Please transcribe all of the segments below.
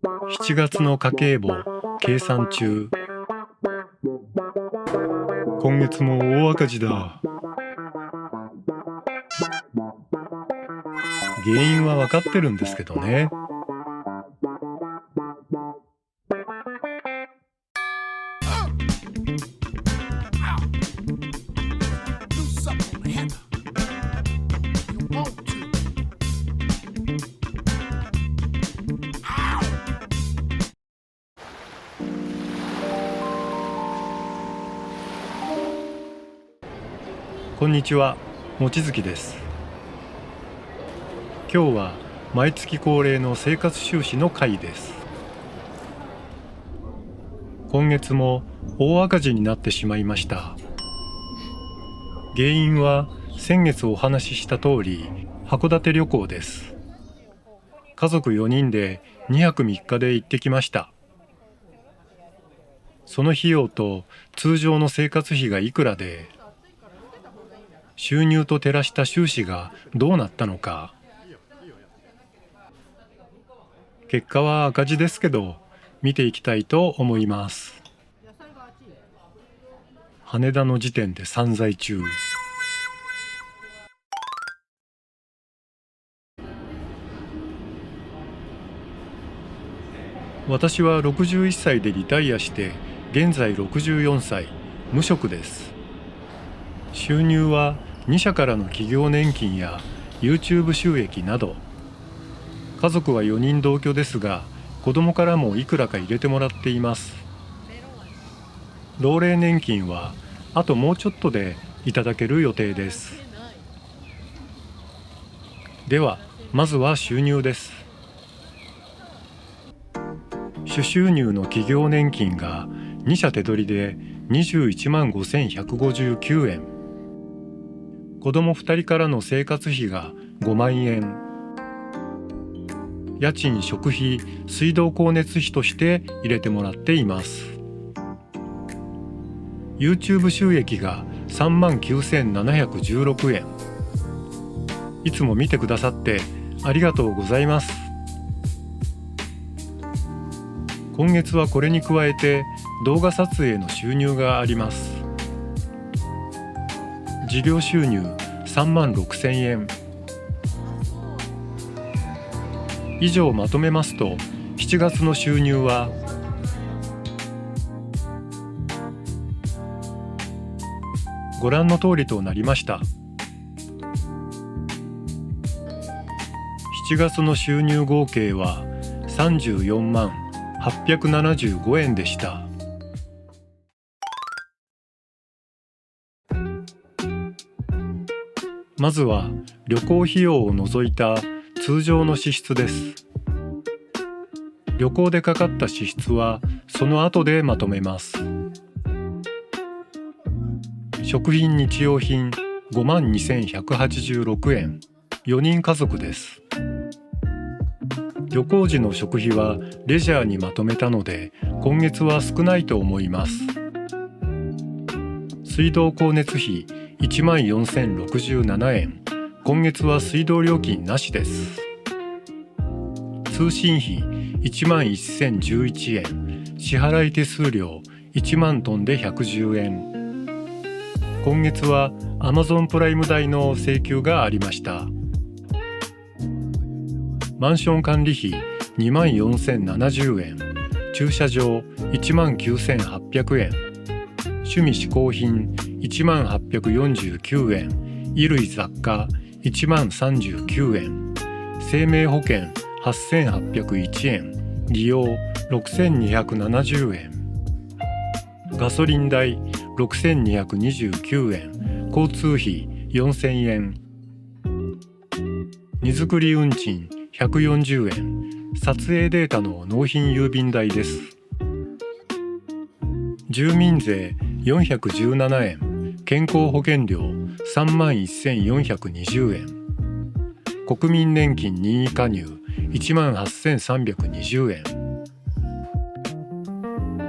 7月の家計簿計算中。今月も大赤字だ。原因は分かってるんですけどね。こんにちは、望月です。今日は毎月恒例の生活収支の回です。今月も大赤字になってしまいました。原因は先月お話しした通り、函館旅行です。家族4人で2泊3日で行ってきました。その費用と通常の生活費がいくらで、収入と照らした収支がどうなったのか。結果は赤字ですけど、見ていきたいと思います。羽田の時点で散財中。私は61歳でリタイアして、現在64歳、無職です。収入は2社からの企業年金や YouTube 収益など。家族は4人同居ですが、子供からもいくらか入れてもらっています。老齢年金はあともうちょっとでいただける予定です。では、まずは収入です。主収入の企業年金が2社手取りで21万5159円。子供2人からの生活費が5万円。家賃、食費、水道光熱費として入れてもらっています。YouTube 収益が3万9716円。いつも見てくださってありがとうございます。今月はこれに加えて動画撮影の収入があります。事業収入3万6000円。以上まとめますと、7月の収入はご覧の通りとなりました。7月の収入合計は34万875円でした。まずは旅行費用を除いた通常の支出です。旅行でかかった支出はその後でまとめます。食品・日用品5万2186円。4人家族です。旅行時の食費はレジャーにまとめたので、今月は少ないと思います。水道光熱費1万4067円。今月は水道料金なしです。通信費1万1011円。支払い手数料1万トンで110円。今月は Amazon プライム代の請求がありました。マンション管理費2万4070円。駐車場1万9800円。趣味嗜好品1万849円。衣類雑貨1万39円。生命保険8801円。利用6270円。ガソリン代6229円。交通費4000円。荷造り運賃140円。撮影データの納品郵便代です。住民税417円。健康保険料3万1420円。国民年金任意加入1万8320円。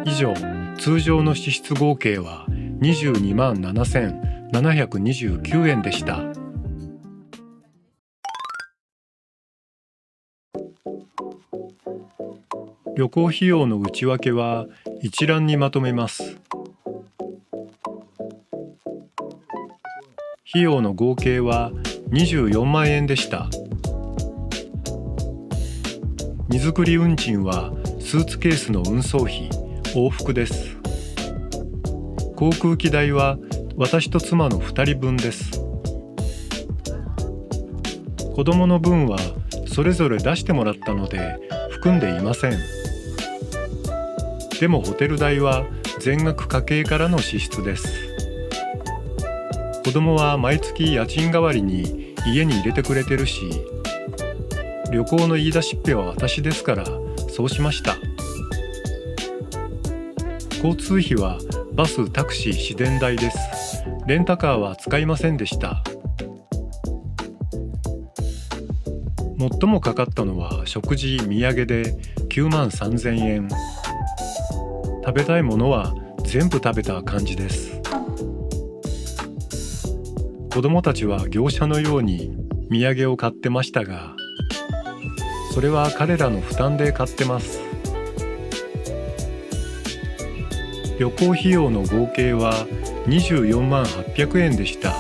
以上、通常の支出合計は22万7729円でした。旅行費用の内訳は一覧にまとめます。費用の合計は24万円でした。荷造り運賃はスーツケースの運送費、往復です。航空機代は私と妻の2人分です。子供の分はそれぞれ出してもらったので含んでいません。でもホテル代は全額家計からの支出です。子供は毎月家賃代わりに家に入れてくれてるし、旅行の言い出しっぺは私ですからそうしました。交通費はバス、タクシー、市電代です。レンタカーは使いませんでした。最もかかったのは食事・土産で9万3000円。食べたいものは全部食べた感じです。子供たちは業者のように土産を買ってましたが、それは彼らの負担で買ってます。旅行費用の合計は24万800円でした。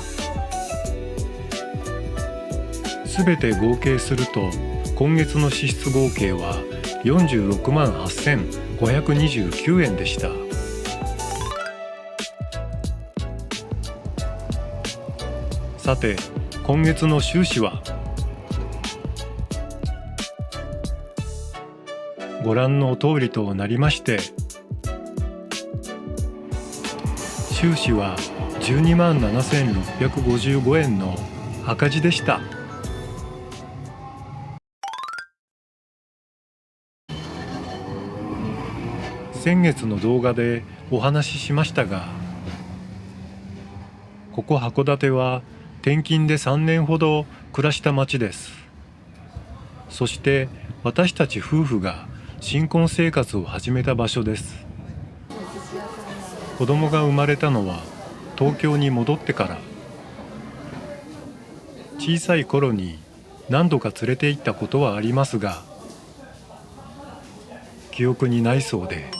すべて合計すると今月の支出合計は46万8529円でした。さて、今月の収支はご覧の通りとなりまして、収支は12万7655円の赤字でした。先月の動画でお話ししましたが、ここ函館は転勤で3年ほど暮らした町です。そして私たち夫婦が新婚生活を始めた場所です。子供が生まれたのは東京に戻ってから。小さい頃に何度か連れて行ったことはありますが、記憶にないそうで、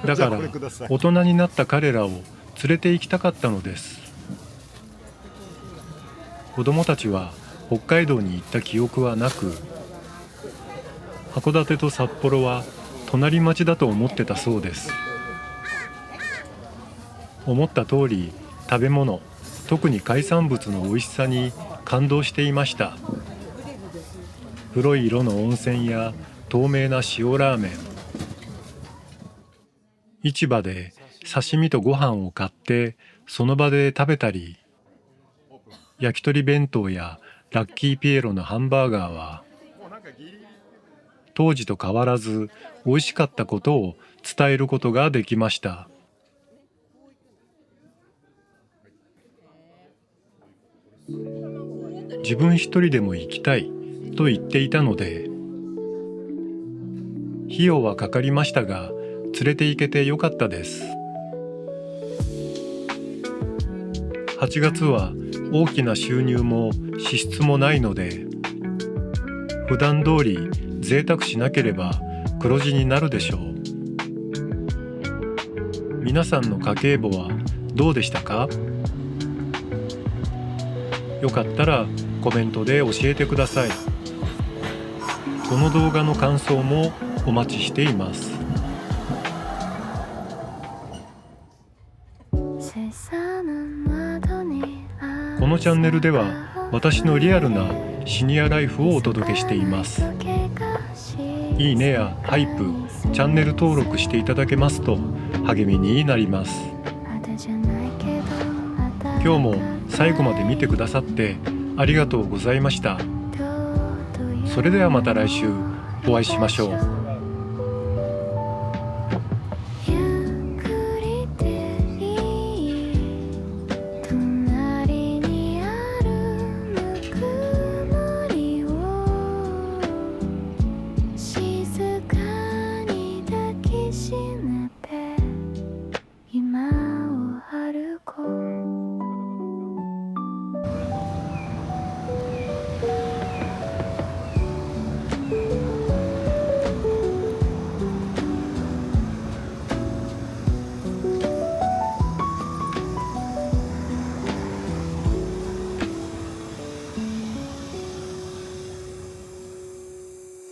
だから大人になった彼らを連れて行きたかったのです。子供たちは北海道に行った記憶はなく、函館と札幌は隣町だと思ってたそうです。思った通り食べ物、特に海産物の美味しさに感動していました。黒い色の温泉や透明な塩ラーメン、市場で刺身とご飯を買ってその場で食べたり、焼き鳥弁当やラッキーピエロのハンバーガーは当時と変わらず美味しかったことを伝えることができました。自分一人でも行きたいと言っていたので、費用はかかりましたが連れて行けてよかったです。8月は大きな収入も支出もないので、普段通り贅沢しなければ黒字になるでしょう。皆さんの家計簿はどうでしたか？よかったらコメントで教えてください。この動画の感想もお待ちしています。このチャンネルでは私のリアルなシニアライフをお届けしています。いいねやハイプ、チャンネル登録していただけますと励みになります。今日も最後まで見てくださってありがとうございました。それではまた来週お会いしましょう。